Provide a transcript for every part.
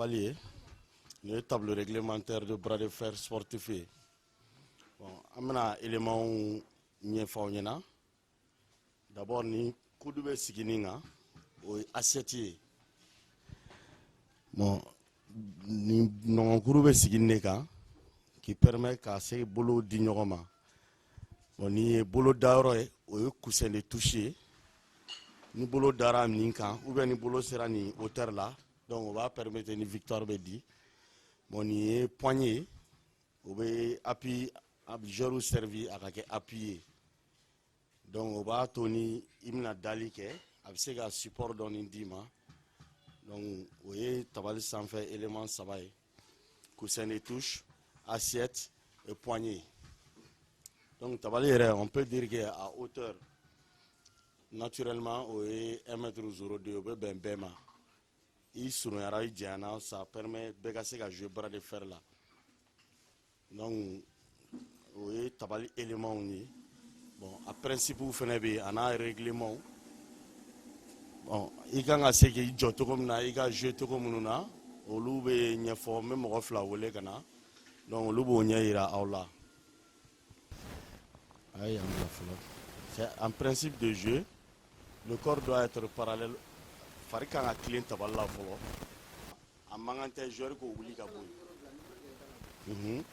Tabali le tableau réglementaire de bras de fer sportif. Bon, amena élément ɲɛfɔ ɲɛna. D'abord ni kudu bɛ sigini kan o ye assiette ye. Bon, ni nɔngɔnkuru bɛ sigini de kan qui permet ka se bolo di ɲɔgɔn ma. Bon, ni ye bolo da yɔrɔ ye o ye coussin de touche ye. Ni bolo dara nin kan ou bien ni bolo sera ni hauteur là, donc on va permettre ni victoire bɛ di. Bon, ni ye poignée o bɛ appui joueur servi a ka kɛ appui ye. Donc o b'a to ni i bɛna dali kɛ a bɛ se ka support dɔɔni d'i ma. Donc o ye tabali sanfɛ élément saba ye. Coussin de touche, assiette et poignée. Donc tabali yɛrɛ on peut dire que à hauteur naturellement o ye 1,02 m o bɛ bɛn bɛɛ ma. I surunyara i janyana ça permet bɛɛ ka se ka jouer bras de fer la. Donc o ye tabali élément ye. Bon, a principe fɛnɛ bɛ a n'a règlement. Bon, i kan ka se k'i jɔ cogo min na i ka jouer cogo minnu na olu bɛ ɲɛfɔ n bɛ mɔgɔ fila wele ka na. Donc olu b'o ɲɛ yira aw la. C'est un principe de jeu. Le corps doit être parallèle. Fari kan ka tilen tabali la fɔlɔ. A man kan tɛ joueur k'o wuli ka bɔ yen.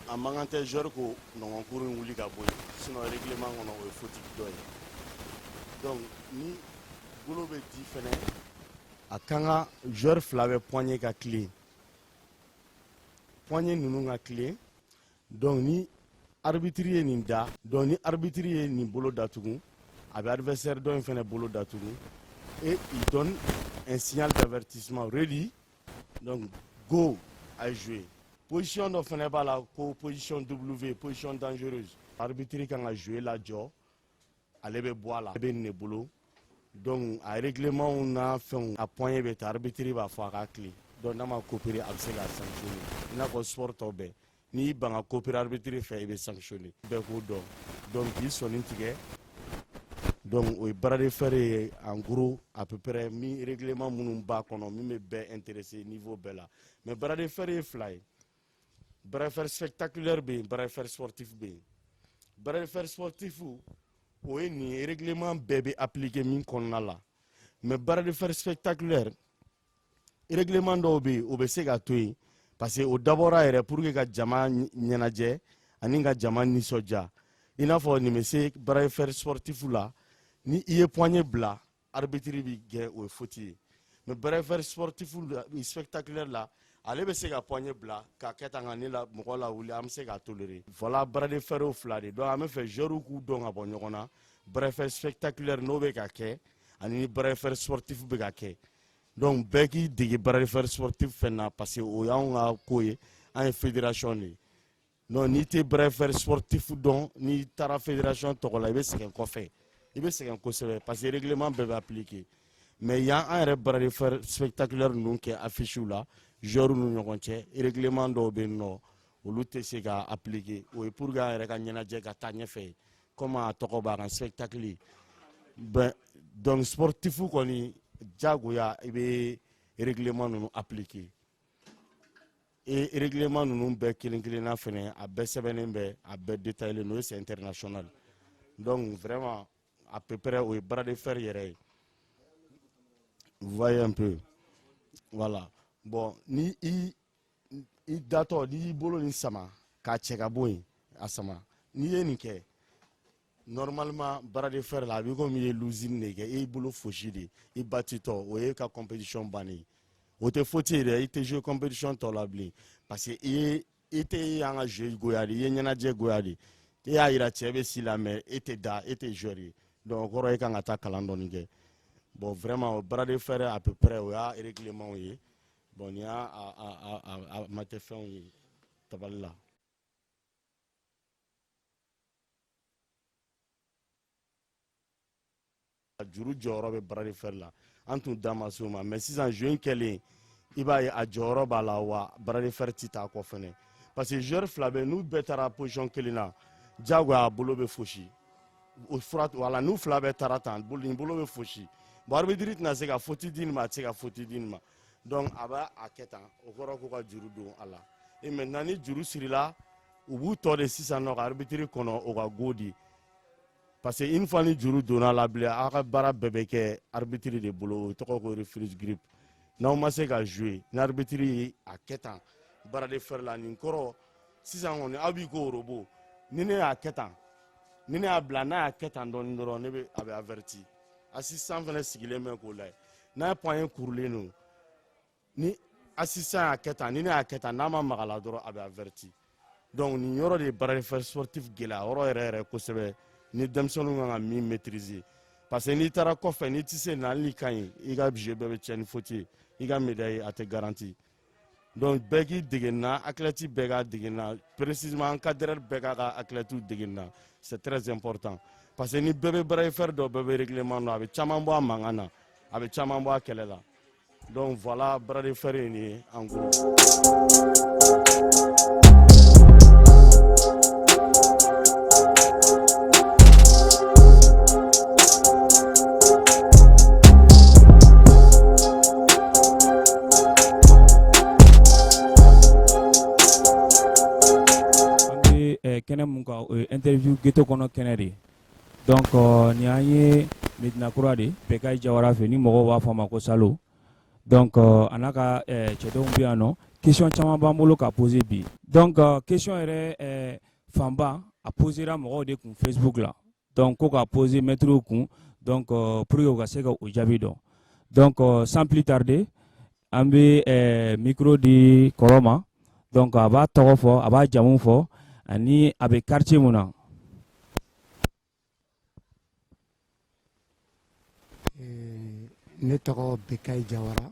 A man kan tɛ joueur ko nɔngɔnkuru in wuli ka bɔ yen. Sinon règlement kɔnɔ o ye faute dɔ ye. Donc ni bolo bɛ di fɛnɛ a kan ka joueur fila bɛ poignée ka tilen. Poignée ninnu ka tilen. Donc ni arbitre ye nin da, donc ni arbitre ye nin bolo datugu, a bɛ adversaire dɔ in fɛnɛ bolo datugu et il donne un signal d'avertissement ready. Donc go à jouer. Position dɔ fɛnɛ b'a la ko position W, position dangereuse. Arbitre kan ka jouer la jɔ, ale bɛ bɔ a la, ale bɛ nin de bolo. Donc a règlement n'a fɛnw a poignée bɛ ta arbitre b'a fɔ a ka tilen. Donc n'a ma coopérer a bɛ se ka sanctionner. I n'a fɔ sport tɔw bɛɛ. Ni ban ka coopérer arbitre fɛ i bɛ sanctionner. Bɛɛ k'o dɔn. Donc k'i sɔnni tigɛ. Donc o ye bras de fer ye en gros à peu près mi règlement minnu b'a kɔnɔ min bɛ bɛɛ intéresser niveau bɛɛ la. Mais bras de fer ye fila ye. Bras de fer spectaculaire bɛ yen, bras de fer sportif bɛ yen. Bras de fer sportif o ye nin ye règlement bɛɛ bɛ appliquer min kɔnɔna la. Mais bras de fer spectaculaire règlement dɔw bɛ yen o bɛ se ka to yen parce que o dabɔra yɛrɛ pour que ka jama ɲɛnajɛ ani ka jama nisɔndiya. I n'a fɔ nin bɛ se bras de fer sportif la ni i ye poignée bila arbitre bɛ gɛn o ye faute ye. Mais bras de fer sportif spectaculaire la ale bɛ se ka poignée bila ka kɛ tan ka ne la mɔgɔ la wuli an bɛ se ka tolérer. Voilà bras de fer fila de donc an bɛ fɛ joueurs k'u dɔn ka bɔ ɲɔgɔn na. Bras de fer spectaculaire n'o bɛ ka kɛ ani bras de fer sportif bɛ ka kɛ. Donc bɛɛ k'i dege bras de fer sportif fɛn na parce que o y'anw ka ko ye an ye fédération de ye. Donc n'i tɛ bras de fer sportif dɔn n'i taara fédération tɔgɔ la i bɛ sɛgɛn kɔfɛ. I bɛ sɛgɛn kosɛbɛ parce que règlement bɛɛ bɛ appliquer. Mais yan an yɛrɛ bras de fer spectaculaire ninnu kɛ affiche la joueurs ni ɲɔgɔn cɛ règlement dɔw bɛ yen nɔ olu tɛ se ka appliquer. O ye pour que an yɛrɛ ka ɲɛnajɛ ka taa ɲɛfɛ comme a tɔgɔ b'a kan spectacle. Ben donc sportif kɔni jagoya i bɛ règlement ninnu appliquer. Et règlement ninnu bɛɛ kelen kelenna fɛnɛ a bɛɛ sɛbɛnnen bɛ a bɛɛ détaillé n'o ye c'est international. Donc vraiment à peu près o ye bras de fer yɛrɛ ye. Vous voyez un peu. Voilà. Bon ni i datɔ n'i y'i bolo nin sama k'a cɛ ka bɔ yen a sama n'i ye nin kɛ normalement bras de fer la a bɛ komi i ye l'usine de kɛ i y'i bolo fosi de i batitɔ o ye ka compétition bannen ye. O tɛ faute ye dɛ i tɛ jouer compétition tɔ la bilen parce que i tɛ an ka jouer goya de i ye ɲɛnajɛ goya de i y'a yira cɛ bɛ si la mais e tɛ da e tɛ joueur ye donc o kɔrɔ e kan ka taa kalan dɔɔni kɛ. Bon vraiment o bras de fer à peu près o y'a règlement ye. Bon nin y'a matɛfɛnw ye tabali la. Juru jɔyɔrɔ bɛ bras de fer la an tun da ma se o ma mais sisan joueur kɛlen i b'a ye a jɔyɔrɔ b'a la wa bras de fer ti taa kɔ fɛnɛ parce que joueur fila bɛ n'u bɛɛ taara position kelen na jagoya a bolo bɛ fosi o fura wala n'u fila bɛɛ taara tan nin bolo bɛ fosi bon arbitre tɛna se ka faute di nin ma a tɛ se ka faute di nin ma donc a b'a a kɛ tan o kɔrɔ ko ka juru don a la et maintenant ni juru sirila u b'u tɔ de sisan nɔ ka arbitre kɔnɔ o ka go di parce que une fois ni juru donna la bilen aw ka baara bɛɛ bɛ kɛ arbitre de bolo o tɔgɔ ko refuse grip n'aw ma se ka jouer ni arbitre ye a kɛ tan bara de fer la nin kɔrɔ sisan kɔni aw b'i ko robo ni ne y'a kɛ tan ni ne y'a bila n'a y'a kɛ tan dɔɔni dɔrɔn ne bɛ a bɛ averti assistant fana sigilen bɛ k'o lajɛ n'a ye point kurulen don ni assistant y'a kɛ tan ni ne y'a kɛ tan n'a ma maga la dɔrɔn a bɛ averti donc nin yɔrɔ de ye bara de fer sportif gɛlɛya yɔrɔ yɛrɛ yɛrɛ kosɛbɛ ni denmisɛnninw kan ka min maîtriser parce que n'i taara kɔfɛ n'i tɛ se na hali n'i ka ɲi i ka jeu bɛɛ bɛ tiɲɛ ni faute ye i ka médaille a tɛ garanti donc bɛɛ k'i dege nin na athlète bɛɛ k'a dege nin na précisément encadreur bɛɛ k'a ka athlète dege nin na c'est très important parce que ni bɛɛ bɛ bara de fer dɔn bɛɛ bɛ règlement dɔn a bɛ caman bɔ a mankan na a bɛ caman bɔ a kɛlɛ la donc voilà bara de fer ye nin ye en gros. kɛnɛ mun kan o ye interview ghetto kɔnɔ kɛnɛ de donc nin an ye Medina kura de Bekayi Jawara fɛ ni mɔgɔw b'a fɔ a ma ko Salo donc a n'a ka cɛdenw bɛ yan nɔ question caman b'an bolo ka poser bi donc question yɛrɛ fanba a posera mɔgɔw de kun Facebook la donc ko ka poser maîtres kun donc pour que u ka se ka o jaabi dɔn donc sans plus tarder an bɛ micro di kɔrɔ ma donc a b'a tɔgɔ fɔ a b'a jamu fɔ ani a bɛ quartier mun na. Ne tɔgɔ Bekayi Jawara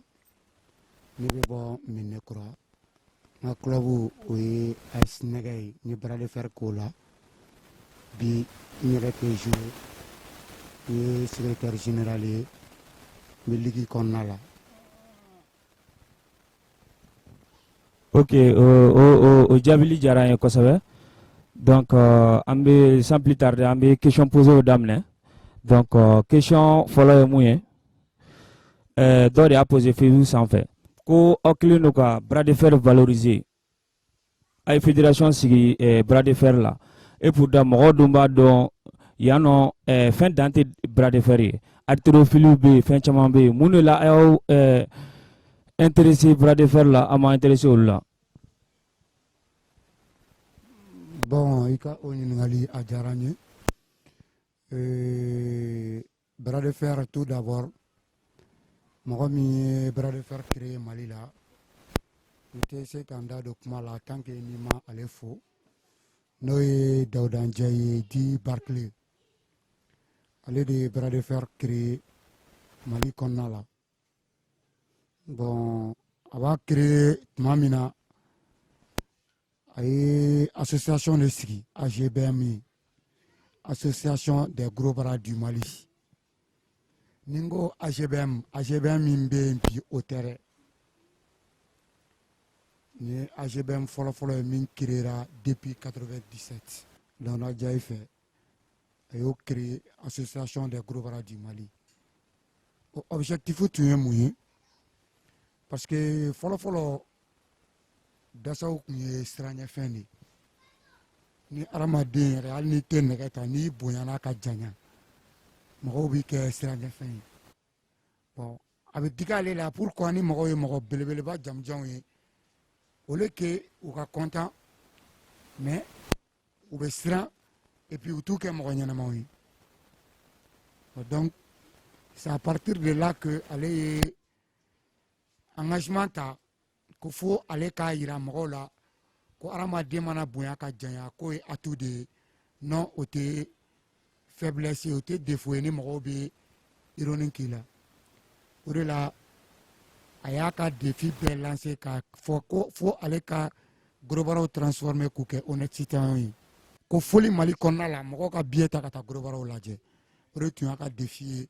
ne bɛ bɔ Medina Kura n ka club o ye AS Nɛgɛ ye n ye bras de fer k'o la bi n yɛrɛ tɛ jouer n ye secrétaire général ye n bɛ ligue kɔnɔna la. Ok o jaabili diyara an ye kosɛbɛ donc an bɛ sans plus tarder an bɛ question poser o daminɛ donc question fɔlɔ ye mun ye dɔ de y'a poser Facebook sanfɛ ko aw kɛlen don ka bras de fer valoriser a ye fédération sigi bras de fer la et pourtant mɔgɔw dun b'a dɔn yan nɔ fɛn dan tɛ bras de fer ye haltérophile bɛ yen fɛn caman bɛ yen mun de la a y'aw intéressé bras de fer la a ma intéressé olu la. Bon i ka o ɲininkali a diyara n ye bras de fer tout d'abord mɔgɔ min ye bras de fer créé Mali la n tɛ se ka n da don kuma la tant que n'i ma ale fo n'o ye Dawuda Njayi di Barclay ale de ye bras de fer créé Mali kɔnɔna la bon a b'a créé tuma min na a ye association de sigi AGBM association des gros bras du Mali ni n ko AGBM min bɛ yen bi o tɛ dɛ ni ye AGBM fɔlɔfɔlɔ ye min créera depuis 97 donc na Njayi fɛ a y'o créé association des gros bras du Mali o objectif tun ye mun ye parce que fɔlɔfɔlɔ dasaw tun ye siranɲɛfɛn de ni adamaden yɛrɛ hali n'i tɛ nɛgɛ ta n'i bonyana ka janya mɔgɔw b'i kɛ siranɲɛfɛn ye bon a bɛ digi ale la pourquoi ni mɔgɔw ye mɔgɔ belebeleba jamujanw ye au lieu que u ka content mais u bɛ siran et puis u t'u kɛ mɔgɔ ɲɛnamaw ye donc c'est à partir de là que ale ye engagement ta ko fo ale k'a yira mɔgɔw la ko adamaden mana bonya ka janya k'o ye atout de ye non o tɛ faiblesse ye o tɛ défaut ye ni mɔgɔw bɛ ironie k'i la o de la a y'a ka défi bɛɛ lancer k'a fɔ ko fo ale ka gorobaraw transformer k'u kɛ honnête citoyen ye ko foli Mali kɔnɔna la mɔgɔw ka billet ta ka taa gorobaraw lajɛ o de tun y'a ka défi ye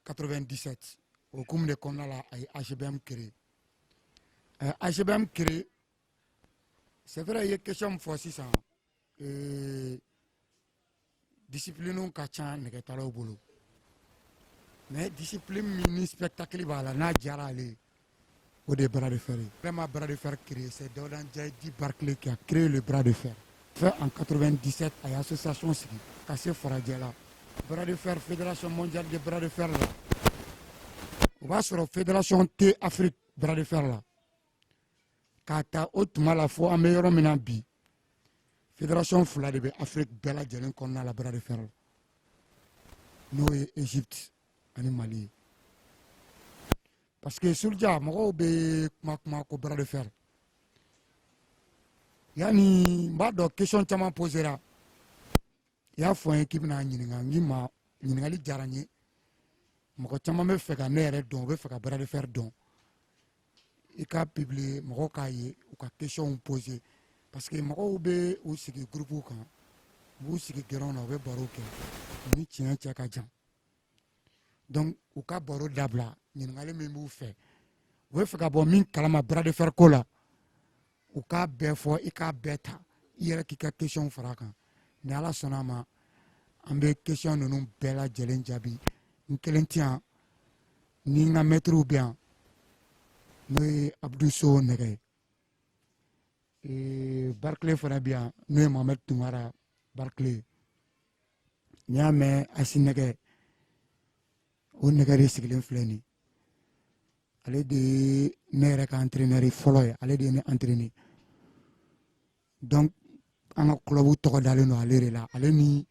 97 o hukumu de kɔnɔna la a ye AGBM créé AGBM créé c'est vrai i ye question min fɔ sisan discipline ka ca nɛgɛtalaw bolo mais discipline mini spectacle b'a la n'a diyara ale ye o de ye bras de fer ye. Vraiment bras de fer créé, c'est Daouda Ndiaye Di Barclay qui a créé le bras de fer. Fait en 97 a ye association sigi ka se farajɛ la bras de fer fédération mondiale de bras de fer la o b'a sɔrɔ fédération tɛ Afrique bras de fer la k'a ta o tuma la fo an bɛ yɔrɔ min na bi fédération fila de bɛ Afrique bɛɛ lajɛlen kɔnɔna la bras de fer la n'o ye Égypte ani Mali ye parce que Souldia mɔgɔw bɛ kuma ko bras de fer yani n b'a dɔn question caman posera i y'a fɔ n ye k'i bɛna ɲininka n k'i ma ɲininkali diyara n ye mɔgɔ caman bɛ fɛ ka ne yɛrɛ dɔn u bɛ fɛ ka bras de fer dɔn i ka publier mɔgɔw k'a ye u ka questionw poser parce que mɔgɔw bɛ u sigi groupe kan u b'u sigi gɛrɛnw na u bɛ baro kɛ u ni tiɲɛ cɛ ka jan donc u ka baro dabila ɲininkali min b'u fɛ u bɛ fɛ ka bɔ min kalama bras de fer ko la u k'a bɛɛ fɔ i k'a bɛɛ ta i yɛrɛ k'i ka question fara a kan ni ala sɔnna ma an bɛ question ninnu bɛɛ lajɛlen jaabi n kelen tɛ yan ni n ka mɛtiriw bɛ yan n'o ye Abdou So nɛgɛ Barclay fana bɛ yan n'o ye Mohamed Tunkara Barclay n'i y'a mɛn Asi nɛgɛ o nɛgɛ de sigilen filɛ nin ale de ye ne yɛrɛ ka entraîneur fɔlɔ ye ale de ye ne entraîner donc an ka club tɔgɔ dalen don ale de la ale ni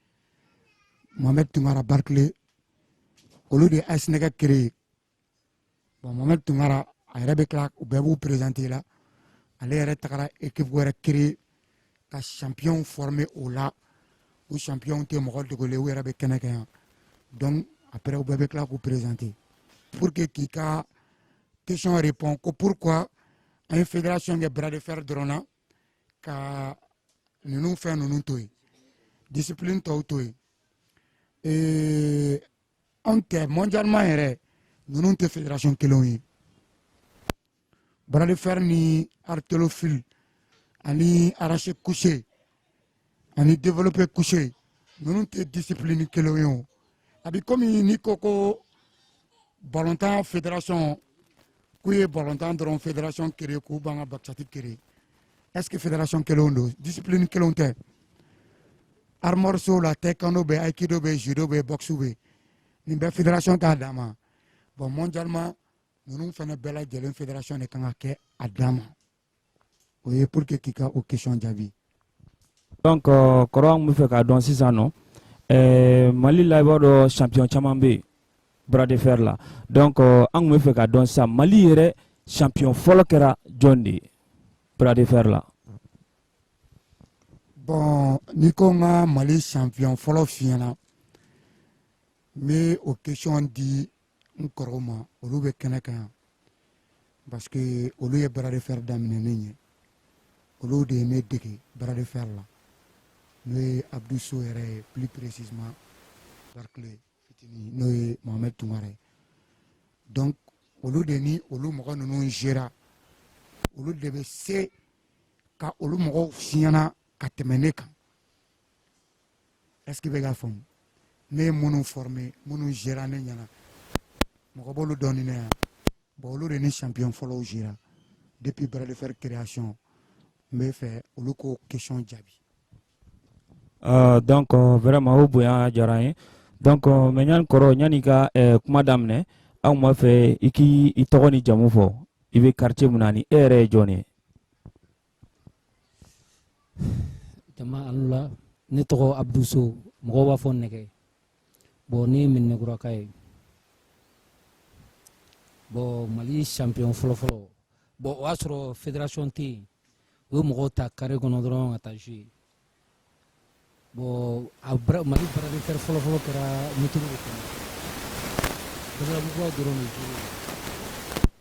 Mohamed Tunkara Barclay olu de ye Asi nɛgɛ créé bon Mohamed Tunkara a yɛrɛ bɛ tila u bɛɛ b'u présenter la ale yɛrɛ tagara équipe wɛrɛ créé ka champion former o la o champion tɛ mɔgɔ dogolen u yɛrɛ bɛ kɛnɛ kɛ yan donc après u bɛɛ bɛ tila k'u présenter pour que k'i ka question répond ko pourquoi an ye fédération kɛ bras de fer dɔrɔn na ka ninnu fɛn ninnu to yen discipline tɔw to yen anw tɛ mondialement yɛrɛ ninnu tɛ fédération kelenw ye bras de fer ni haltérophile ani arraché couché ani développé couché ninnu tɛ discipline kelenw ye o a bɛ komi n'i ko ko balontan fédération k'u ye balontan dɔrɔn fédération créé k'u b'an ka bakisati créé est ce que fédération kelenw don discipline kelenw tɛ art martiaux la taekwondo bɛ aikido bɛ judo bɛ boxe bɛ nin bɛɛ fédération t'a dan ma bon mondialement ninnu fana bɛɛ lajɛlen fédération de kan ka kɛ a dan ma o ye pour que k'i ka o question jaabi. donc kɔrɔ an bɛ fɛ k'a dɔn sisan nɔ Mali la i b'a dɔn champion caman bɛ yen bras de fer la donc an tun bɛ fɛ k'a dɔn sisan Mali yɛrɛ champion fɔlɔ kɛra jɔn de ye bras de fer la. bon n'i ko n ka Mali champion fɔlɔ f'i ɲɛna n bɛ o question di n kɔrɔw ma olu bɛ kɛnɛ kan yan parce que olu ye bras de fer daminɛ ne ɲɛ olu de ye ne dege bras de fer la n'o ye Abdou So yɛrɛ ye plus précisément Barclay fitini n'o ye Mohamed Tunkara ye donc olu de ni olu mɔgɔ ninnu gera olu de bɛ se ka olu mɔgɔw f'i ɲɛna ka tɛmɛ ne kan est ce que bɛ k'a faamu ne ye minnu former minnu gera ne ɲɛna mɔgɔ b'olu dɔn ni ne yan bon olu de ni champion fɔlɔw gera depuis bras de fer création n bɛ fɛ olu k'o question jaabi. donc vraiment o bonya diyara n ye donc mais ɲani kɔrɔ ɲani ka kuma daminɛ anw b'a fɛ i k'i tɔgɔ ni jamu fɔ i bɛ quartier mun na ni e yɛrɛ ye jɔn ye. jama alula ne tɔgɔ Abdou So mɔgɔw b'a fɔ nɛgɛ bon ne ye Minɛnkuraka ye bon Mali champion fɔlɔfɔlɔ bon o y'a sɔrɔ fédération tɛ yen u ye mɔgɔw ta carré kɔnɔ dɔrɔn ka taa jouer bon Mali bras de fer fɔlɔfɔlɔ kɛra métro de kɔnɔ Badalabugukaw dɔrɔn de jouer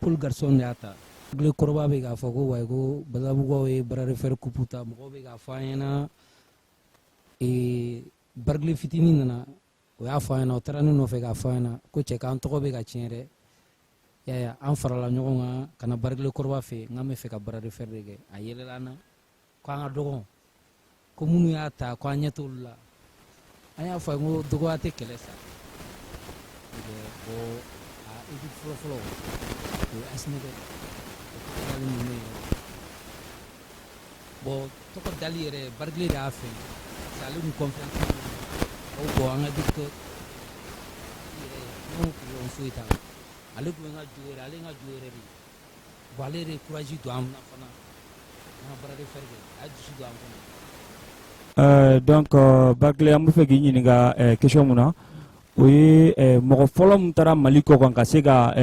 Paul Garçon de y'a ta Barclay kɔrɔba bɛ k'a fɔ ko wayi ko Badalabugukaw ye bras de fer coupe ta mɔgɔw bɛ k'a fɔ an ɲɛna Barclay fitinin nana o y'a fɔ an ɲɛna o taara ne nɔfɛ k'a fɔ an ɲɛna ko cɛ k'an tɔgɔ bɛ ka tiɲɛ dɛ yaya an farala ɲɔgɔn kan ka na Barclay kɔrɔba fɛ n k'an bɛ fɛ ka bras de fer de kɛ a yɛlɛla an na ko an ka dɔgɔn ko minnu y'a ta ko an ɲɛ t'olu la an y'a fɔ a ye ko dɔgɔya tɛ kɛlɛ sa kɛ bon a équipe fɔlɔ-fɔlɔ o ye Asinɛgɛ dali ninnu ye bon tɔgɔ dali yɛrɛ Barclay de y'a fɛ parce que ale ni confiance o bon an ka équipe n'o problème foyi t'a la ale tun bɛ n ka jo yɛrɛ ale ye n ka jo yɛrɛ de bon ale yɛrɛ ye courage don an na fana an ka baara de fɛrɛ kɛ a ye dusu don an kɔnɔ. Donc Barclay an bɛ fɛ k'i ɲininka question mun na o ye mɔgɔ fɔlɔ min taara Mali kɔ kan ka se ka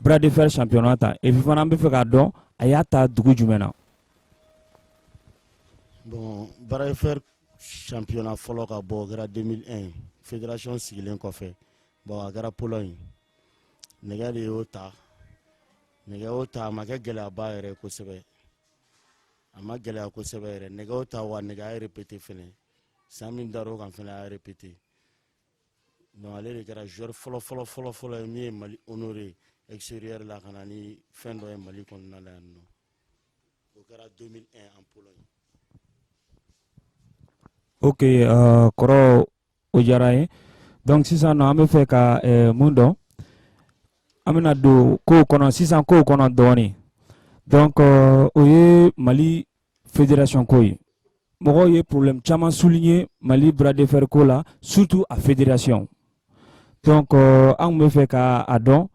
bras de fer championnat ta et puis fana an bɛ fɛ k'a dɔn a y'a ta dugu jumɛn na. Bon, bras de fer championnat fɔlɔ ka bɔ o kɛra 2001 fédération sigilen kɔfɛ bon a kɛra Pologne nɛgɛ de y'o ta a ma kɛ gɛlɛyaba yɛrɛ kosɛbɛ a ma gɛlɛya kosɛbɛ yɛrɛ nɛgɛ y'o ta wa nɛgɛ a répété fɛnɛ san min dar'o kan fɛnɛ a répété donc ale de kɛra joueur fɔlɔ ye min ye Mali honoré extérieur la ka na ni fɛn dɔ ye Mali kɔnɔna la yan nɔ o kɛra 2001 en Pologne. Ok kɔrɔ o diyara n ye donc sisan nɔ an bɛ fɛ ka mun dɔn an bɛna don kow kɔnɔ sisan kow kɔnɔ dɔɔnin donc o ye Mali fédération ko ye mɔgɔw ye problème caman souligner Mali bras de fer ko la surtout a fédération donc an tun bɛ fɛ k'a dɔn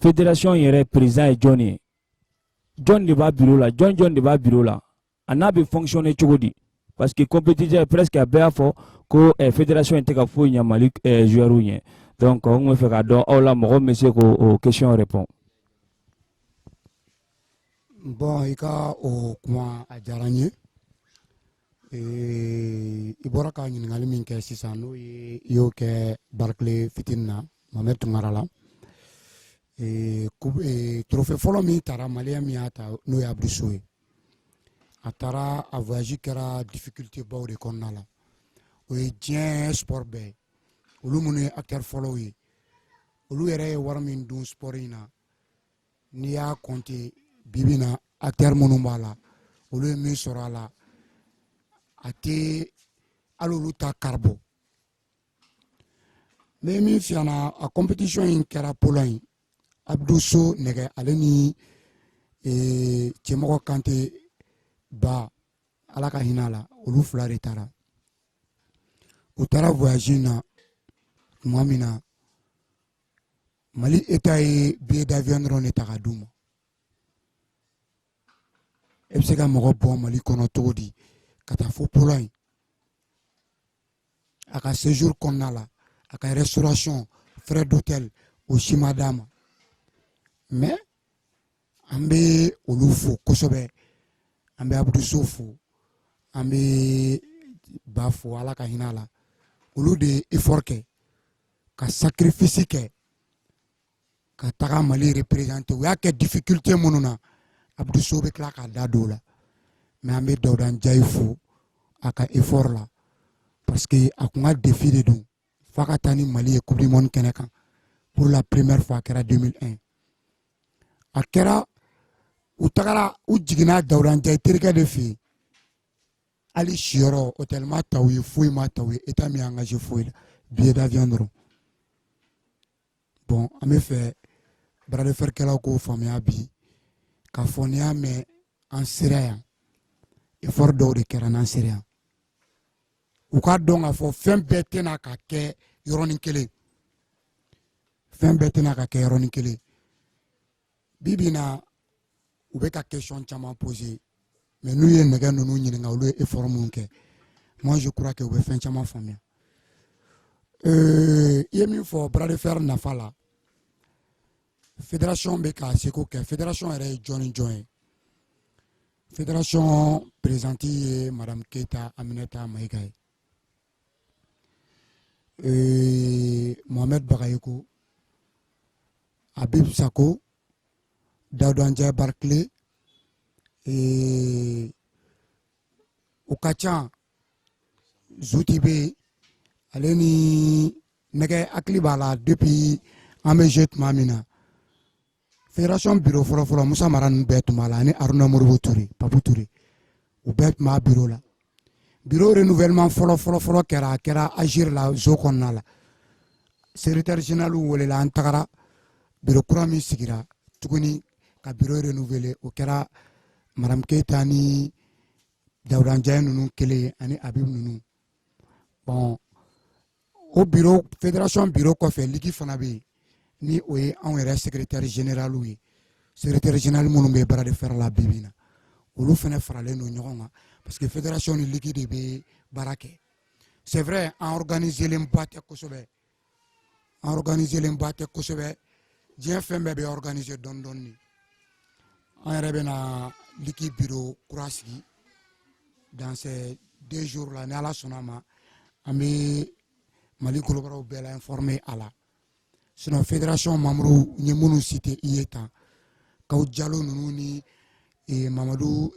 fédération yɛrɛ président ye jɔn ye jɔn de b'a bureau la jɔn de b'a bureau la a n'a bɛ fonctionner cogo di parce que compétiteur presque a bɛɛ y'a fɔ ko fédération in tɛ ka foyi ɲɛ Mali joueur ɲɛ donc an tun bɛ fɛ k'a dɔn aw la mɔgɔ min bɛ se k'o question répondre. Bon i ka o kuma a diyara n ye i bɔra ka ɲininkali min kɛ sisan n'o ye i y'o kɛ Barclay fitini na Mohamed Tunkara la trophée fɔlɔ min taara maliyɛn min y'a ta n'o ye Abdou Sow ye a taara a voyage kɛra difficulté baw de kɔnɔna la o ye diɲɛ sport bɛɛ ye olu minnu ye acteur fɔlɔw ye olu yɛrɛ ye wari min dun sport in na n'i y'a compter bibi na acteur minnu b'a la olu ye min sɔrɔ a la a tɛ hali olu ta karibɔ mais min fiyana a compétition in kɛra Pologne Abdou Sow nɛgɛ ale ni Cɛmɔgɔ Kante ba ala ka hinɛ a la olu fila de taara u taara voyage na tuma min na Mali état ye billet d'avion dɔrɔn de ta ka d'u ma e bɛ se ka mɔgɔ bɔ Mali kɔnɔ cogo di ka taa fo Pologne a ka séjour kɔnɔna la a ka restauration frais d'hôtel o si ma d'a ma mais an bɛ olu fo kosɛbɛ an bɛ Abdou Sow fo an bɛ ba fo ala ka hinɛ a la olu de ye effort kɛ ka sacrifice kɛ ka taga Mali représenter u y'a kɛ difficulté minnu na Abdou Sow bɛ tila k'a da don o la mais an bɛ Dawuda Njayi fo a ka effort la parce que a kun ka défi de don f'a ka taa ni Mali ye coupe du monde kɛnɛ kan pour la première fois a kɛra 2001 a kɛra u tagara u jiginna Dawuda Njayi terikɛ de fɛ yen hali siyɔrɔ hôtel ma ta u ye foyi ma ta u ye état min engagé foyi la billet d'avion dɔrɔn bon an bɛ fɛ bras de fer kɛlaw k'o faamuya bi k'a fɔ n'i y'a mɛn an sera yan effort dɔw de kɛra n'an sera yan u k'a dɔn k'a fɔ fɛn bɛɛ tɛna ka kɛ yɔrɔnin kelen fɛn bɛɛ tɛna ka kɛ yɔrɔnin kelen bi bi in na u bɛ ka question caman poser mais n'u ye nɛgɛ ninnu ɲininka olu ye effort minnu kɛ moi je crois que u bɛ fɛn caman faamuya i ye min fɔ bras de fer nafa la fédération bɛ ka seko kɛ fédération yɛrɛ ye jɔn ni jɔn ye fédération présidente ye madame Keita Aminata Mayiga ye Mohamed Bagayoko Habib Sako Dawuda Njayi Barclay u ka ca Zuti bɛ ale ni nɛgɛ hakili b'a la depuis an bɛ jeu tuma min na fédération bureau fɔlɔ Musa Mara ninnu bɛɛ tun b'a la ani Haruna Moribo Ture Papu Ture u bɛɛ tun b'a bureau la bureau renouvellement fɔlɔ kɛra a kɛra Agir la zo kɔnɔna la secrétaire général welela an tagara bureau kura min sigira tuguni ka bureau renouveler o kɛra madame Keita ni Dawuda Njaye ninnu kelen ani Habib ninnu bon o bureau fédération bureau kɔfɛ ligi fana bɛ yen ni o ye anw yɛrɛ secrétaire général ye secrétaire général minnu bɛ baara de fɛrɛ la bibi in na olu fana faralen don ɲɔgɔn kan parce que fédération ni ligi de bɛ baara kɛ c'est vrai an organisé len ba tɛ kosɛbɛ an organisé len ba tɛ kosɛbɛ diɲɛ fɛn bɛɛ bɛ organisé dɔɔni dɔɔni an yɛrɛ bɛna ligi bureau kura sigi dans ces 2 jours là ni Ala sɔnna ma an bɛ Mali golobaraw bɛɛ la informé a la sinon fédération membres ni minnu cité i ye tan Kaw Jalo ninnu ni Mamadou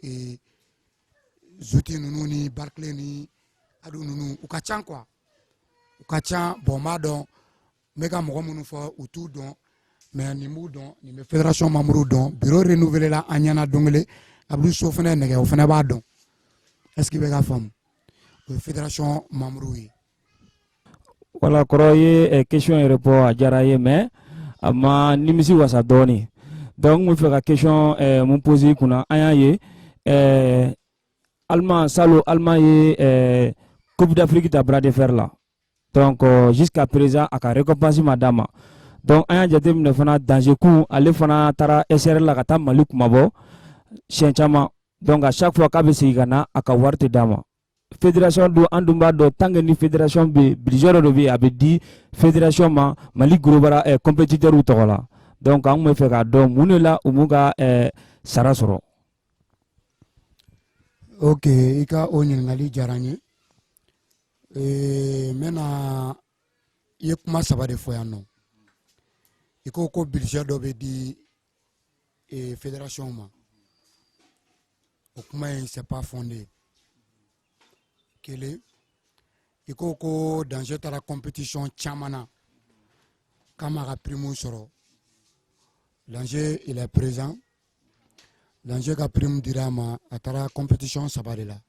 Zouti ninnu ni Barclay ni Adu ninnu u ka ca quoi u ka ca bon m'a dɔn n bɛ ka mɔgɔ minnu fɔ u t'u dɔn mais nin b'u dɔn nin bɛ fédération membres dɔn bureau renouvelé la an ɲɛna don kelen Abdou So fana nɛgɛ o fana b'a dɔn est-ce que bɛ ka faamu o ye fédération membres ye. Voilà, kɔrɔ ye question et réponse a diyara ye mais a ma nimisi wasa dɔɔni donc n bɛ fɛ ka question mun poser i kunna an y'a ye Allemand Salo Allemand ye Coupe d'Afrique ta bras de fer la donc jusqu'à présent a ka récompense ma d'a ma donc an y'a jateminɛ fana danger kun ale fana taara SRL la ka taa Mali kumabɔ siɲɛ caman donc à chaque fois k'a bɛ segin ka na a ka wari tɛ d'a ma. Fédération do an dun b'a dɔn tant que ni fédération bɛ budget dɔ de bɛ yen a bɛ di fédération ma Mali golobara compétiteur tɔgɔ la donc an tun bɛ fɛ k'a dɔn mun de la u m'u ka sara sɔrɔ. Ok i ka o ɲininkali diyara n ye n bɛna i ye kuma 3 de fɔ yan nɔ i ko ko budget dɔ bɛ di fédération ma o kuma in c'est pas fondé. Kele i ko ko danger taara compétition caman na k'a ma ka prime sɔrɔ danger il est présent danger ka prime dira ma a taara compétition 3 de la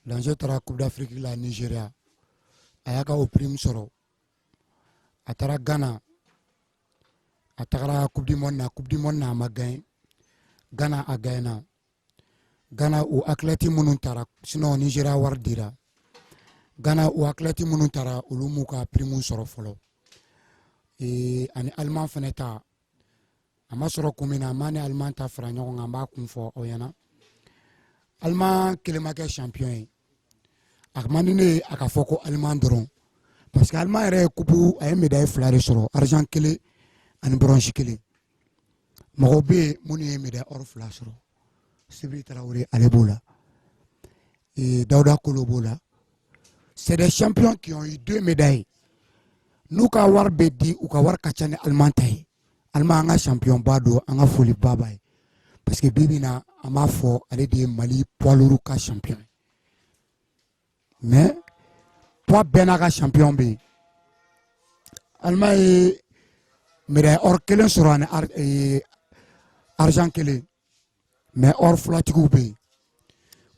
danger taara Coupe d'Afrique la Nigeria a y'a ka o prime sɔrɔ a taara Ghana a tagara Coupe du Monde na a ma gagné Ghana a gagné Ghana o athlète minnu taara sinon Nigeria wari dira Ghana o athlète minnu taara olu m'u ka prime sɔrɔ fɔlɔ ani Allemand fana ta a ma sɔrɔ kun min na a ma ni Allemand ta fara ɲɔgɔn kan an b'a kun fɔ aw ɲɛna Allemand kelen ma kɛ champion ye a man di ne ye a ka fɔ ko Allemand dɔrɔn parce que Allemand yɛrɛ ye coupe a ye médaille 2 de sɔrɔ argent 1 ani bronze 1 mɔgɔw bɛ yen minnu ye médaille or 2 sɔrɔ Sibiri Traoré ale b'o la Dawuda Kolo b'o la c'est des champions qui ont eu 2 médailles n'u ka wari bɛ di u ka wari ka ca ni Allemand ta ye Allemand an ka champion ba don an ka foli ba b'a ye parce que bibi in na an b'a fɔ ale de ye Mali poids lourd ka champion mais poids bɛɛ n'a ka champion bɛ yen Allemand ye médaille or 1 sɔrɔ ani argent 1 mais or filatigiw bɛ yen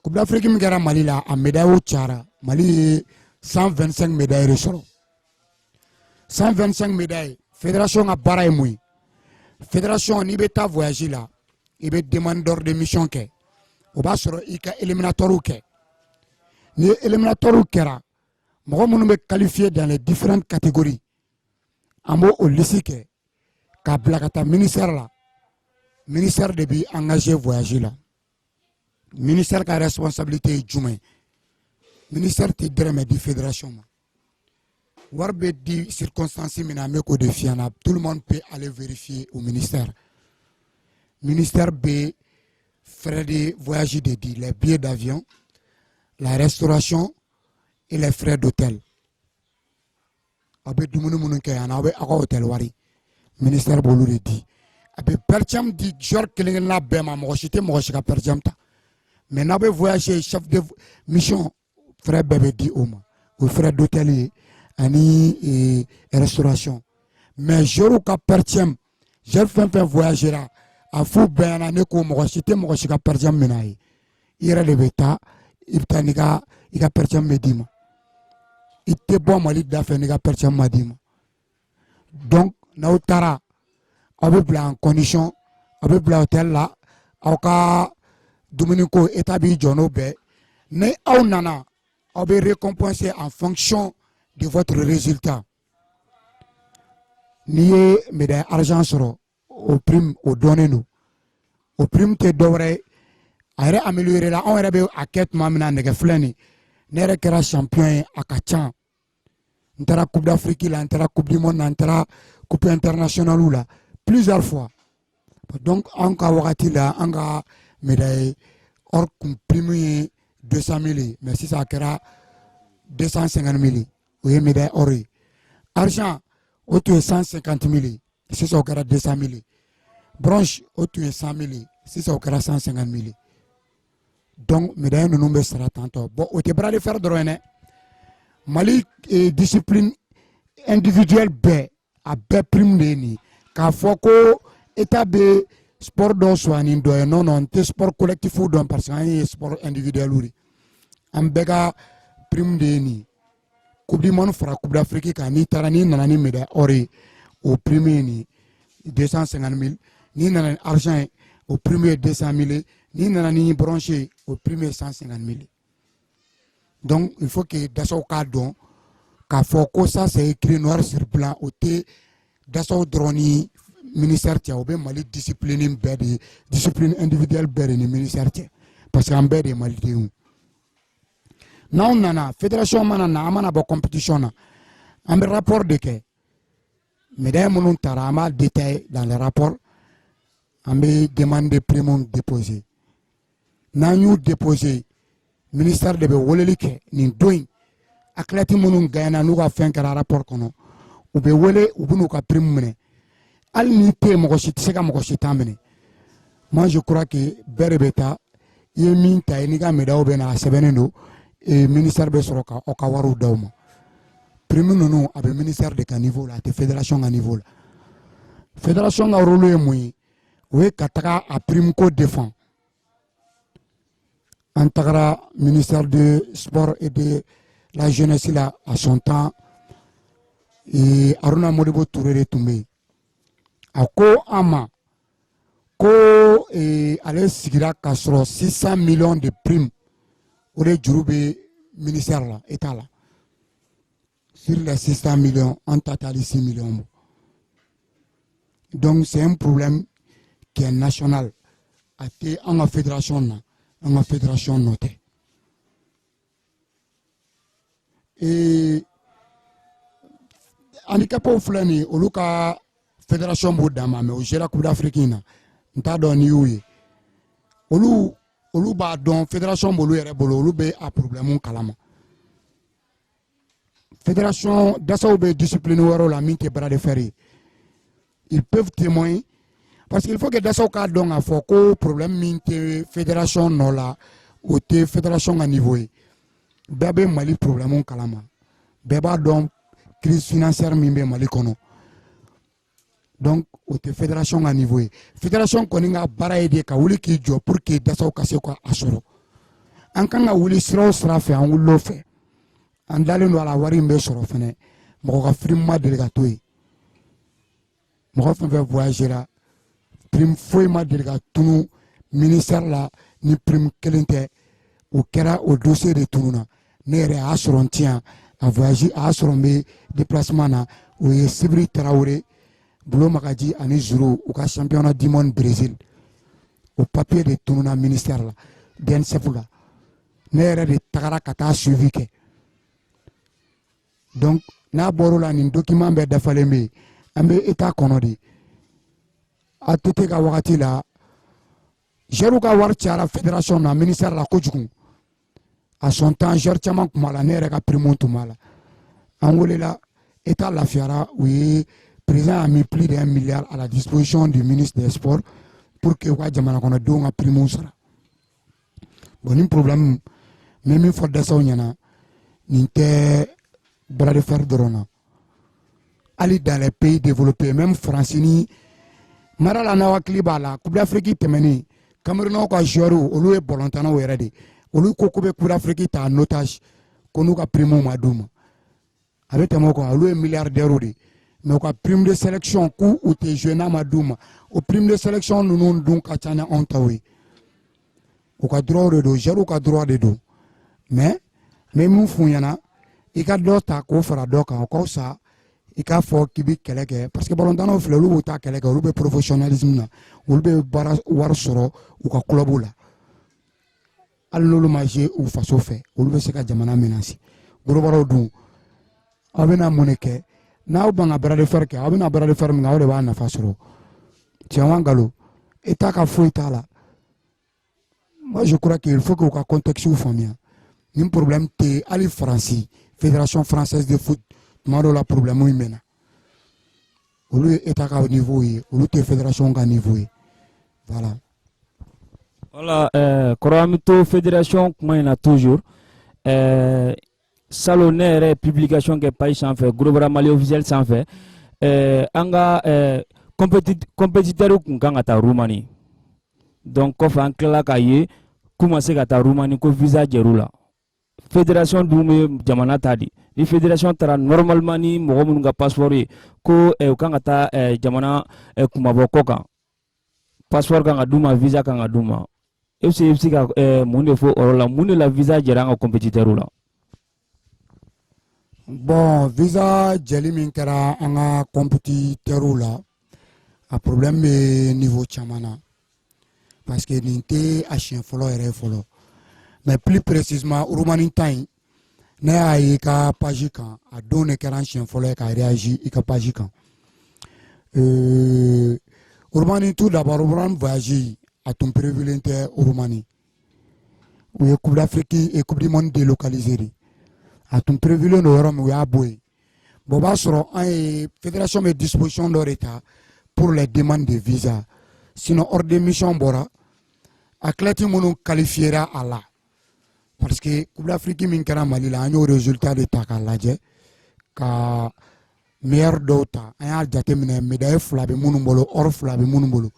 Coupe d'Afrique min kɛra Mali la a médaille cayara Mali ye 125 médailles de sɔrɔ 125 médailles fédération ka baara ye mun ye fédération n'i bɛ taa voyage la i bɛ demande d'ordre de mission kɛ o b'a sɔrɔ i ka éliminatoire kɛ ni éliminatoire kɛra mɔgɔ minnu bɛ qualifié dans les différentes catégories an b'o o liste kɛ k'a bila ka taa ministère la ministère de bɛ engagé voyage la ministère ka responsabilité ye jumɛn ministère tɛ dɛrɛmɛ di fédération ma wari bɛ di circonstance min na an bɛ k'o de f'i ɲɛna tout le monde peut aller vérifier au ministère ministère bɛ frais de voyage de di les billets d'avion la restauration et les frais d'hôtel aw bɛ dumuni minnu kɛ yan aw bɛ aw ka hôtel wari ministère b'olu de di a bɛ per diem di joueur kelen-kelenna bɛɛ ma mɔgɔ si tɛ mɔgɔ si ka per diem ta mais n'aw bɛ voyager chef de mission frais bɛɛ bɛ di o ma o frais d'hôtel ye ani restauration mais joueur ka per diem joueur fɛn fɛn voyagera a f'u bɛɛ ɲɛna ne ko mɔgɔ si tɛ mɔgɔ si ka per diem minɛ a ye i yɛrɛ de bɛ taa i bɛ taa n'i ka per diem bɛ d'i ma i tɛ bɔ Mali da fɛ n'i ka per diem ma d'i ma Donc n'aw taara aw bɛ bila en condition aw bɛ bila hôtel la aw ka dumuni ko état b'i jɔ n'o bɛɛ ni aw nana aw bɛ récompenser en fonction de votre résultat n'i ye médaille argent sɔrɔ o prime o dɔnnen don o prime tɛ dɔwɛrɛ ye a yɛrɛ amélioré la anw yɛrɛ bɛ a kɛ tuma min na nɛgɛ filɛ nin ne yɛrɛ kɛra champion ye a ka ca n taara coupe d'Afrique la n taara coupe du monde la n taara coupe internationale la plusieurs fois donc an ka wagati la an ka médaille or kun prime ye 200 000 ye mais sisan a kɛra 250 000 ye o ye médaille or ye argent o tun ye 150 000 ye sisan o kɛra 200 000 ye bronze o tun ye 100 000 ye sisan o kɛra 150 000 ye donc médaille ninnu bɛ sara tantɔ bon o tɛ bras de fer dɔrɔn ye dɛ Mali discipline individuelle bɛɛ a bɛɛ prime de ye nin k'a fɔ ko état bɛ sport dɔw suɲɛ dɔ ye non non n tɛ sport collectif dɔn parce que an ye sport individuel de an bɛɛ ka prime de ye nin coupe du monde fara coupe d'Afrique kan n'i taara n'i nana ni médaille or ye o prime ye nin 250 000 n'i nana ni argent ye o prime ye 200 000 ye n'i nana ni bronze ye o prime ye 150 000 ye donc il faut que dasaw k'a dɔn k'a fɔ ko ça c'est écrit noir sur blanc o tɛ dasaw dɔrɔn ni ministère cɛ o bɛ Mali discipline bɛɛ de discipline individuelle bɛɛ de ni ministère cɛ parce que an bɛɛ de ye Malidenw n'anw nana fédération mana na an mana bɔ compétition na an bɛ rapport de kɛ médaille minnu taara an b'a détailler dans le rapport an bɛ demande de prime déposer n'an y'u déposer ministère de bɛ weleli kɛ nin don in athlète minnu gagnera n'u ka fɛn kɛra rapport kɔnɔ u bɛ wele u bɛ n'u ka prime minɛ hali n'i tɛ yen mɔgɔ si tɛ se ka mɔgɔ si ta minɛ moi je crois que bɛɛ de bɛ taa i ye min ta ye n'i ka médaille bɛ na a sɛbɛnnen don ministère bɛ sɔrɔ ka aw ka wariw d'aw ma prime ninnu a bɛ ministère de ka niveau la a tɛ fédération ka niveau la fédération ka rôle ye mun ye o ye ka taga a prime ko défend an tagara ministère de sport et de la jeunesse là à son temps Aruna Modibo Touré de tun bɛ yen a ko an ma ko ale sigira k'a sɔrɔ 600 millions de primes o de juru bɛ ministère la état la sur les 600 millions an ta taali 6 millions bɔ donc c'est un problème qui est national a tɛ an ka fédération na an ka fédération nɔ tɛ handicapés filɛ nin ye olu ka fédération b'o dan ma mais o gérera coupe d'Afrique in na n t'a dɔn n'i y'u ye olu b'a dɔn fédération b'olu yɛrɛ bolo olu bɛ a problème kalama fédération dasaw bɛ discipline wɛrɛw la min tɛ bras de fer ye ils peuvent témoigner parce qu'il faut que dasaw k'a dɔn k'a fɔ ko problème min tɛ fédération nɔ la o tɛ fédération ka niveau ye bɛɛ bɛ Mali problème kalama bɛɛ b'a dɔn crise financière min bɛ Mali kɔnɔ donc o tɛ fédération ka niveau ye fédération kɔni ka baara ye de ka wuli k'i jɔ pour que dasaw ka se k'a sɔrɔ an kan ka wuli sira o sira fɛ an wulil'o fɛ an dalen don a la wari in bɛ sɔrɔ fɛnɛ mɔgɔ ka prime ma deli ka to yen mɔgɔ fɛn fɛn voyagera prime foyi ma deli ka tunu ministère la ni prime kelen tɛ o kɛra o dossier de tununa ne yɛrɛ a y'a sɔrɔ n ti yan a voyage a y'a sɔrɔ n bɛ déplacement na o ye Sibiri Tarawele Bulo Magaji ani Zuru u ka championnat du monde Brésil o papier de tununa ministère la DNCF la ne yɛrɛ de tagara ka taa suivi kɛ donc n'a bɔr'o la nin document bɛɛ dafalen bɛ yen an bɛ état kɔnɔ de ATT ka wagati la joueurs ka wari cayara fédération na ministère la kojugu à son temps joueurs caman tun b'a la ne yɛrɛ ka prime tun b'a la an welela état lafiyara u ye président a mis plus d'1 milliard à la disposition du ministre des sports pour que u ka jamana kɔnɔdenw ka prime sara bon nin problème n bɛ min fɔ dasaw ɲɛna nin tɛ bras de fer dɔrɔn na hali dans les pays développés même France ni mara la n'aw hakili b'a la coupe d'Afrique tɛmɛnen Camerounnaw ka joueurs olu ye bɔlɔntanaw yɛrɛ de olu ko k'u bɛ coupe d'Afrique ta en otage ko n'u ka prime ma d'u ma a bɛ tɛmɛ o kan olu ye milliardaires de mais au prime de sélection coup ou t'es jeune à Madouma au prime de sélection nous nous donc à Tchana Ontawe au cas droit de dos j'ai au cas droit de dos mais nous fouillana il a d'autres à quoi faire donc encore ça il a fort qui bi keleke parce que bon dans nos fleurs ou ta keleke ou be professionnalisme na ou be bara war soro ou ka club là allo maje ou faso fait ou be se ka jamana menace gros baro dun abena moneke na banga brade fer ke abena brade fer nga ole ba na fasoro tiawangalo eta ka foita là moi je crois qu'il faut que au contexte ou famille un problème te ali France Fédération française de foot maro la problème ou mena olu eta ka niveau yi olu te fédération ka niveau yi voilà voilà koramito fédération kuma ina toujours salonnaire publication ke page sanfɛ Global Mali officiel sanfɛ an ka compétiteur kun kan ka taa Roumanie donc kɔfɛ an tilala k'a ye k'u ma se ka taa Roumanie ko visa jɛr'u la fédération dun bɛ jamana ta di ni fédération taara normalement ni mɔgɔ minnu ka passeport ye ko u kan ka taa jamana kumabɔ kɔ kan passeport kan ka d'u ma visa kan ka d'u ma e bɛ se ka mun de fɔ o yɔrɔ la mun de la visa jɛra an ka compétiteur la. bon visa jɛli min kɛra an ka compétiteur la a problème bɛ niveau caman na parce que nin tɛ a siɲɛ fɔlɔ yɛrɛ fɔlɔ mais plus précisément Roumanie ta in ne y'a ye i ka page kan a don de kɛra an siɲɛ fɔlɔ ye ka réagir i ka page kan Roumanie tout d'abord Roumanie voyage a tun prévulen tɛ Roumanie u ye Coupe d'Afrique et Coupe du Monde délocalisé de a tun prévulen don yɔrɔ min u y'a bɔ yen bon o b'a sɔrɔ an ye fédération bɛ disposition dɔ de ta pour les demandes de visa sinon hors de mission bɔra athlètes minnu qualifiera a la parce que Coupe d'Afrique min kɛra Mali la an y'o résultat de ta k'a lajɛ ka meilleur dɔw ta an y'a jateminɛ médaille fila bɛ minnu bolo or fila bɛ minnu bolo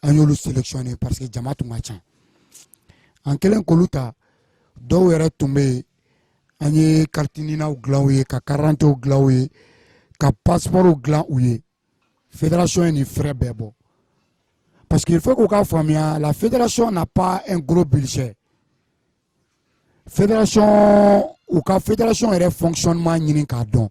an y'olu sélectionné parce que jama tun ka ca an kɛlen k'olu ta dɔw yɛrɛ tun bɛ yen an ye kartininaw dilan u ye ka karantew dilan u ye ka passeportw dilan u ye fédération ye nin frais bɛɛ bɔ parce qu'il faut k'u k'a faamuya la fédération n'a pas un gros budget fédération u ka fédération yɛrɛ fonctionnement ɲini k'a dɔn n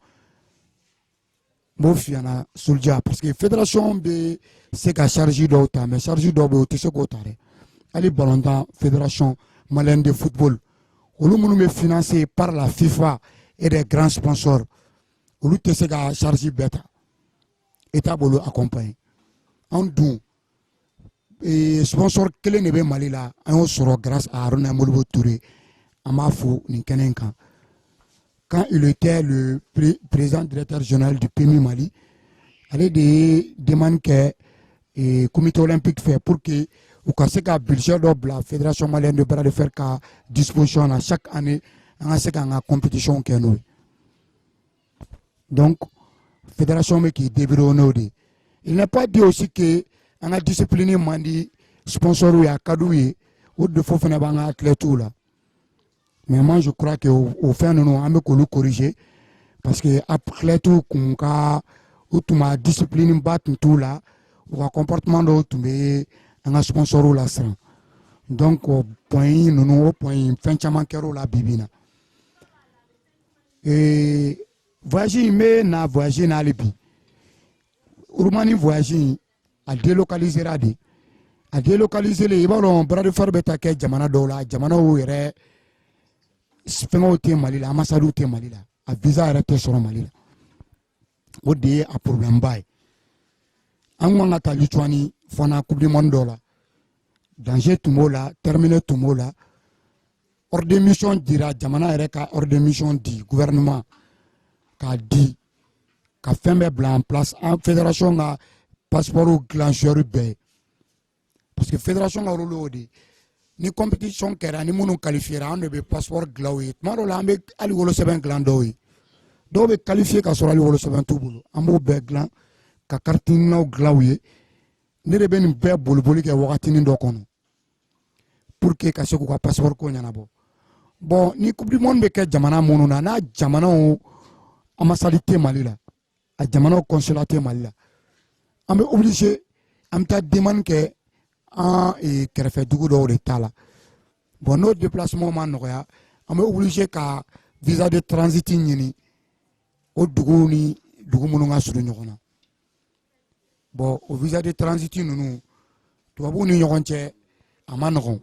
b'o f'i ɲɛna Souldia parce que fédération bɛ se ka charge dɔw ta mais charge dɔw bɛ yen o tɛ se k'o ta dɛ hali ballontan fédération malienne de football olu minnu bɛ financé par la FIFA et des grands sponsors olu tɛ se ka charge bɛɛ ta état bolo accompagner an dun sponsor kelen de bɛ Mali la an y'o sɔrɔ grâce à Haruna Modibo Touré an b'a fo nin kɛnɛ in kan quand il était le président directeur général du PMI Mali ale de ye demande kɛ comité olympique fɛ pour que u ka se ka budget dɔ bila fédération malienne de bras de fer ka disposition na chaque année an ka se k'an ka compétition kɛ n'o ye donc fédération bɛ k'i débrouiller n'o de ye il n'est pas dit aussi que an ka discipline man di sponsor ye a ka d'u ye o défaut fana b'an ka athlètes la mais moi je crois que au fɛn ninnu an bɛ k'olu corriger parce que athlètes kun ka u tun ma discipline ba tun t'u la u ka comportement dɔw tun bɛ an ka sponsor la siran donc o point ninnu o point fɛn caman kɛra o la bi bi in na voyage in bɛ na voyage in na hali bi Roumanie voyage in a délocalisera de a délocalisé i b'a dɔn bras de fer bɛ taa kɛ jamana dɔw la jamanaw yɛrɛ fɛngɛw tɛ Mali la ambassades tɛ Mali la a visa yɛrɛ tɛ sɔrɔ Mali la o de ye a problème ba ye an kan ka taa Lituanie fana coupe du monde dɔ la danger tun b'o la terminé tun b'o la ordre de mission dira jamana yɛrɛ ka ordre de mission di gouvernement k'a di ka fɛn bɛɛ bila en place an fédération ka passeport dilan joueur bɛɛ ye parce que fédération ka rôle y'o de ye ni compétition kɛra ni minnu qualifiera an de bɛ passeport dilan u ye tuma dɔw la an bɛ hali wolosɛbɛn dilan dɔw ye dɔw bɛ qualifié ka sɔrɔ hali wolosɛbɛn t'u bolo an b'o bɛɛ dilan ka kartinaw dilan u ye ne de bɛ nin bɛɛ boliboli kɛ wagatinin dɔ kɔnɔ pour que ka se k'u ka passeport ko ɲɛnabɔ bon ni coupe du monde bɛ kɛ jamana minnu na n'a jamanaw ambassade tɛ Mali la a jamana consulat tɛ Mali la an bɛ obligé an bɛ taa demande kɛ an kɛrɛfɛ dugu dɔw de ta la bon n'o déplacement ma nɔgɔya an bɛ obligé ka visa de transit ɲini o dugu ni dugu minnu ka surun ɲɔgɔn na bon o visa de transit ninnu tubabuw ni ɲɔgɔn cɛ a ma nɔgɔn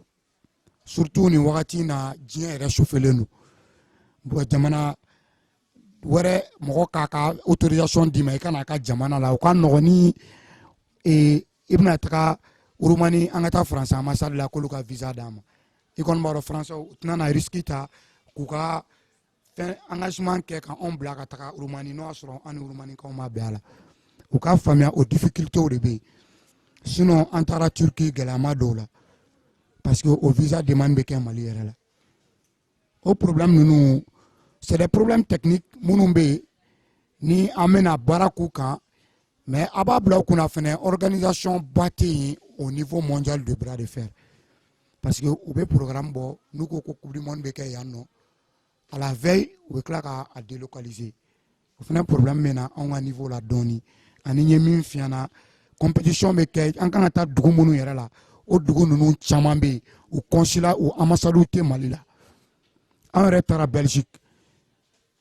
surtout ni wagati in na diɲɛ yɛrɛ sufɛlen don bon jamana wɛrɛ mɔgɔ k'a ka autorisation d'i ma i ka n'a ka jamana la o ka nɔgɔn ni i bɛna taga Roumanie an ka taa France ambassade la k'olu ka visa d'a ma i kɔni b'a dɔn français u tɛna na risque ta k'u ka fɛn engagement kɛ ka anw bila ka taga Roumanie n'o y'a sɔrɔ an ni Roumanikaw ma bɛn a la u ka faamuya o difficultés de bɛ yen sinon an taara Turquie gɛlɛyama dɔw la parce que o visa demande bɛ kɛ Mali yɛrɛ la o problème ninnu c'est des problèmes techniques minnu bɛ yen ni an bɛna baara k'u kan mais a b'a bila u kunna fɛnɛ organisation ba tɛ yen au niveau mondial de bras de fer parce que u bɛ programme bɔ n'u ko ko coupe du monde bɛ kɛ yan nɔ à la veille u bɛ tila k'a délocaliser o fɛnɛ problème bɛ na anw ka niveau la dɔɔni ani n ye min f'i ɲɛna compétition bɛ kɛ an kan ka taa dugu minnu yɛrɛ la o dugu ninnu caman bɛ yen u consulat u ambassades tɛ Mali la an yɛrɛ taara Belgique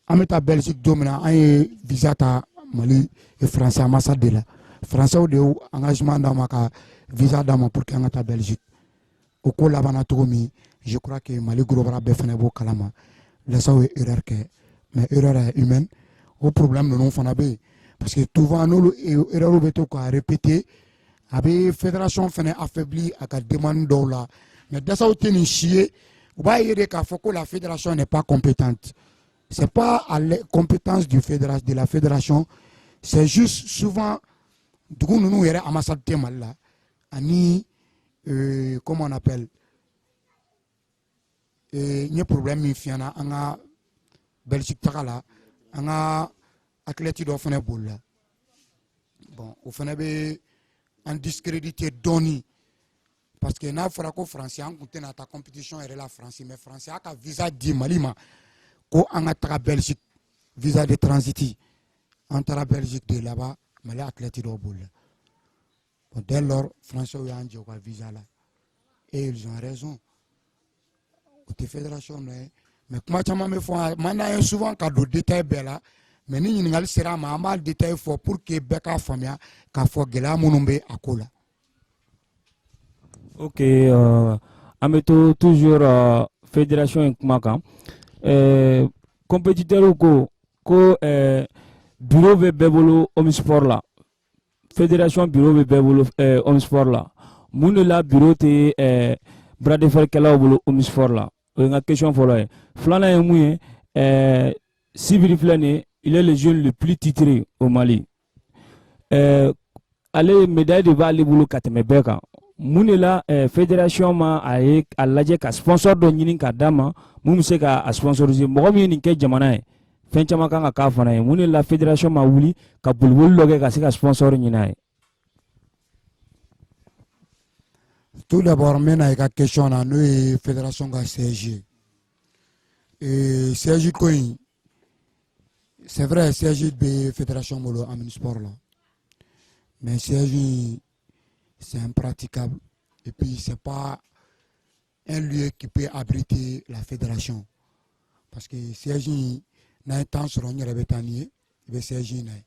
an bɛ taa Belgique don min na an ye visa ta Mali français ambassade de la français de y'u engagement d'an ma ka visa d'an ma pour que an ka taa Belgique o ko labanna cogo min je crois que Mali gorobara bɛɛ fana b'o kalama lesaw ye erreur kɛ mais erreur est humaine o problème ninnu fana bɛ yen parce que souvent n'olu erreur bɛ to ka répéter a bɛ fédération fana affaibli a ka demande dɔw la mais desaw tɛ nin si ye u b'a ye de k'a fɔ ko la fédération n'est pas compétente. C'est pas à la compétence de la fédération, c'est juste souvent dugu nunu yɛrɛ ambassade tɛ Mali la ani comment on appelle n ye problème min f'i ɲɛna an ka Belgique taga la an ka athlète dɔ fana bolila bon o fana bɛ an discrédité dɔɔni parce que n'a fɔra ko français an tun tɛna taa compétition yɛrɛ la français mais français a ka visa di Mali ma ko an ka taga Belgique visa de transit an taara Belgique de là-bas Mali athlète dɔw bolila bon dès lors français y'an jɛ u ka visa la et ils ont raison o tɛ fédération nɔ ye mais kuma caman bɛ fɔ man d'an ye souvent ka don détail bɛɛ la mais ni ɲininkali sera a ma an b'a détail fɔ pour que bɛɛ k'a faamuya k'a fɔ gɛlɛya minnu bɛ a ko la. Ok an bɛ to toujours fédération in kuma kan. Compétiteurs ko bureau bɛ bɛɛ bolo Omnisport la fédération bureau bɛ bɛɛ bolo Omnisport la mun de la bureau tɛ bras de fer kɛlaw bolo Omnisport la o ye n ka question fɔlɔ ye filanan ye mun ye Sibiri filɛ nin ye il est le jeune le plus titré au Mali ale médaille de b'ale bolo ka tɛmɛ bɛɛ kan mun de la fédération ma a ye a lajɛ ka sponsor dɔ ɲini ka d'a ma mun bɛ se ka a sponsoriser mɔgɔ min ye nin kɛ jamana ye fɛn caman kan ka k'a fana ye mun de la fédération ma wuli ka boliboli dɔ kɛ ka se ka sponsor ɲini a ye. Tout d'abord n bɛna i ka question na n'o ye fédération ka CSG CSG ko in c'est vrai CSG bɛ fédération bolo Omnisport la mais CSG c'est impraticable et puis c'est pas un lieu qui peut abriter la fédération parce que CSG n'a un temps sur un yɛrɛ bɛ taa ni ye i bɛ CSG na ye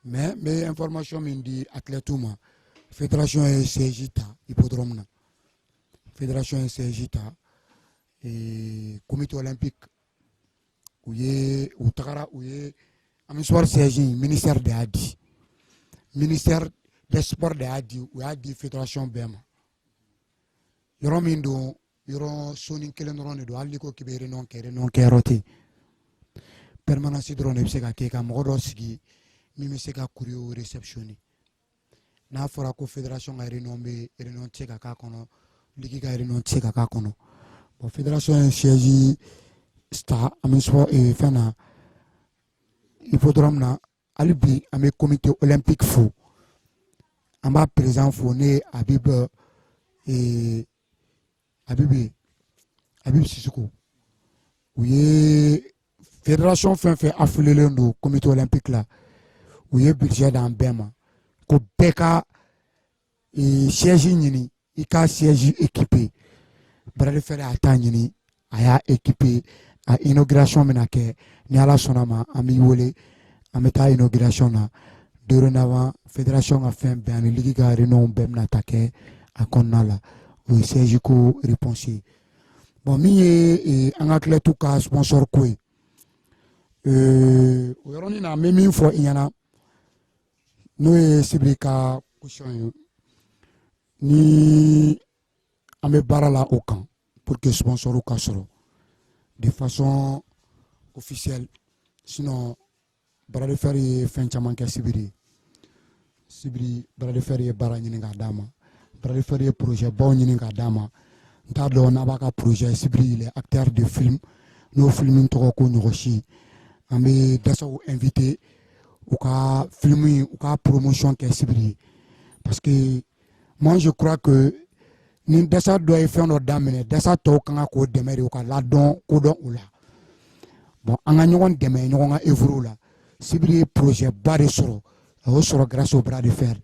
mais n bɛ information min di athlètes ma fédération ye CSG ta hippodrome na fédération ye CSG ta comité olympique u tagara u ye Omnisport CSG ministère de y'a di ministère des sports de y'a di u y'a di fédération bɛɛ ma yɔrɔ min don yɔrɔ soni kelen dɔrɔn de don hali ko k'i bɛ réunion kɛ yɔrɔ tɛ yen permanence dɔrɔn de bɛ se ka kɛ ka mɔgɔ dɔ sigi min bɛ se ka courrier réceptionner n'a fɔra ko fédération ka réunion bɛ réunion tɛ se ka k'a kɔnɔ ligue ka réunion tɛ se ka k'a kɔnɔ bon fédération ye siège ta Omnisport fɛn na hippodrome na hali bi an bɛ comité olympique fo an b'a président fo ne ye Habib Sissoko u ye fédération fɛn fɛn affilié don comité olympique la u ye budget d'an bɛɛ ma ko bɛɛ ka siège ɲini i ka siège équipé bras de fer a ta ɲini a y'a équipé a inauguration bɛna kɛ ni ala sɔnna ma an b'i wele an bɛ taa inauguration na dorénavant fédération ka fɛn bɛɛ ani ligue ka réunion bɛɛ bɛna ta kɛ a kɔnɔna la o ye siège ko réponse ye bon min ye an ka athlète ka sponsor ko ye o yɔrɔnin na an bɛ min fɔ i ɲɛna n'o ye sibiri ka caution ye ni an bɛ baara la o kan pour que sponsor ka sɔrɔ de façon officielle sinon bras de fer ye fɛn caman kɛ sibiri bras de fer ye baara ɲini k'a d'a ma bras de fer ye projet baw ɲini k'a d'a ma n t'a dɔn n'a b'a ka projet sibiri il est acteur de film n'o film tɔgɔ ko ɲɔgɔnsi an bɛ dasaw invité u ka film u ka promotion kɛ sibiri parce que moi je crois que ni dasa dɔ ye fɛn dɔ daminɛ dasa tɔw kan ka k'o dɛmɛ de u ka ladɔn kodɔn u la bon an ka ɲɔgɔn dɛmɛ ɲɔgɔn ka œuvre la sibiri ye projet ba de sɔrɔ a y'o sɔrɔ grâce au bras de fer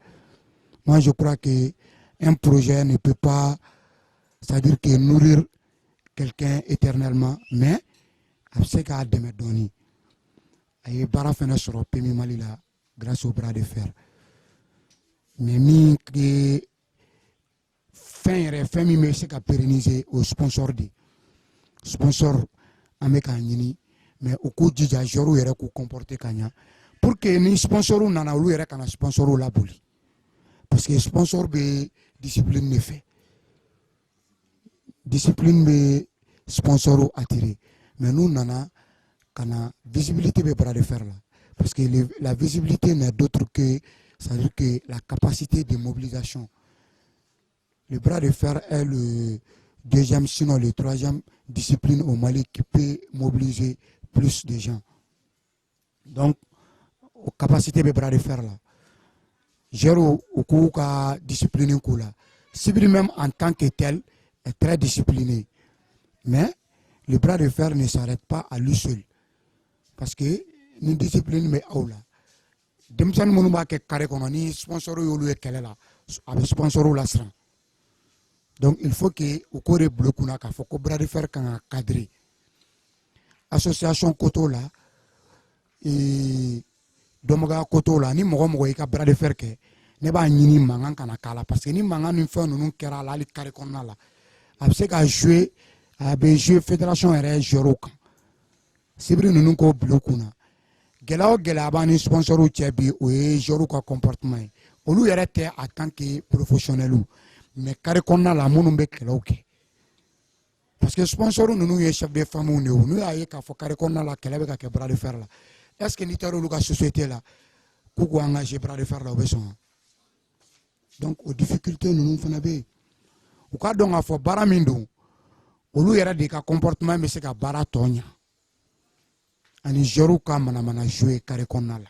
moi je crois que un projet ne peut pas c'est-à-dire que nourrir quelqu'un éternellement mais a bɛ se k'a dɛmɛ dɔɔnin a ye baara fɛnɛ sɔrɔ PMI Mali la grâce au bras de fer mais min ye fɛn min bɛ se ka pérenniser o sponsor de sponsor an bɛ k'a ɲini mais u k'u jija joueurs yɛrɛ k'u comporter ka ɲa pour que ni sponsor nana olu yɛrɛ kana sponsor laboli parce que sponsor bɛ discipline de fɛ discipline bɛ sponsor attirer mais n'u nana kana visibilité bɛ bras de fer la parce que la visibilité n'est d'autre que c'est-à-dire que la capacité de mobilisation. Le bras de fer est le deuxième, sinon le troisième discipline au Mali qui peut mobiliser plus de gens. Donc, capacité de bras de fer là. Géro au ka discipline là. Sibiri même en tant que tel est très discipliné. Mais le bras de fer ne s'arrête pas à lui seul. Parce que une discipline mais là. Denmisɛnnin minnu b'a kɛ carré kɔnɔ ni sponsor y'olu ye kɛlɛ la a bɛ sponsor la siran donc il faut que u k'o de bila u kunna k'a fɔ ko bras de fer kan ka cadrer association koto la dɔnbaga koto la ni mɔgɔ mɔgɔ y'i ka bras de fer kɛ ne b'a ɲini mankan kana k'a la parce que ni mankan ni fɛn ninnu kɛra a la hali carré kɔnɔna la a bɛ se ka jouer a bɛ jouer fédération yɛrɛ joueur kan sibiri ninnu k'o bila u kunna. Gɛlɛya o gɛlɛya b'an ni sponsor cɛ bi o ye joueur ka comportement ye olu yɛrɛ tɛ en tant que professionnel mais carré kɔnɔna la minnu bɛ kɛlɛw kɛ parce que sponsor ninnu ye chef de famille de ye n'u y'a ye k'a fɔ carré kɔnɔna la kɛlɛ bɛ ka kɛ bras de fer la est ce que n'i taara olu ka société la k'u k'u engager bras de fer la u bɛ sɔn donc o difficulté ninnu fana bɛ yen u k'a dɔn k'a fɔ baara min don olu yɛrɛ de ka comportement bɛ se ka baara tɔ ɲa. Ani joueur ka mana jouer carré kɔnɔna la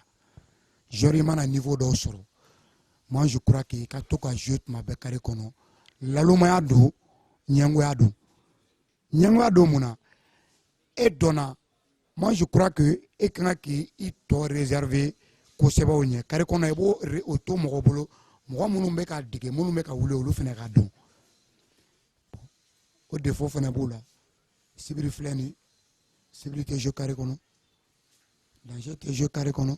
joueur mana niveau dɔw sɔrɔ moi je crois que ka to ka jouer tuma bɛɛ carré kɔnɔ lalomaya don ɲɛngoya don mun na e dɔnna moi je crois que e kan ka k'i tɔ réserver kosɛbɛ o ɲɛ carré kɔnɔ i b'o o to mɔgɔ bolo mɔgɔ minnu bɛ ka dege minnu bɛ ka wuli olu fana ka dɔn o défaut fana b'u la sibiri filɛ nin sibiri tɛ jouer carré kɔnɔ danger tɛ jouer carré kɔnɔ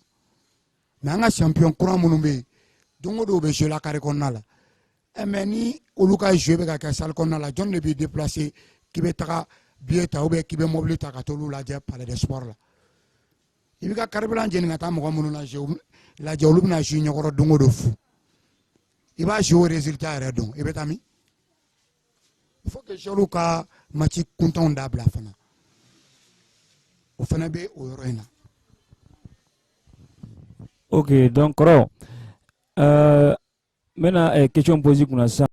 mais an ka champion kura minnu bɛ yen don o don u bɛ jouer la carré kɔnɔna la mais ni olu ka jouer bɛ ka kɛ salle kɔnɔna la jɔn de b'i déplacer k'i bɛ taga billet ta ou bien k'i bɛ mobile ta ka t'olu lajɛ palais de sport la i bɛ ka carburant jeni ka taa mɔgɔ minnu lajɛ olu bɛna jouer ɲɛkɔrɔ don o don fu i b'a jouer o résultat yɛrɛ dɔn i bɛ taa min il faut que joueurs ka match kuntanw dabila fana o fana bɛ o yɔrɔ in na. Ok, donc, maintenant, question posée pour ça.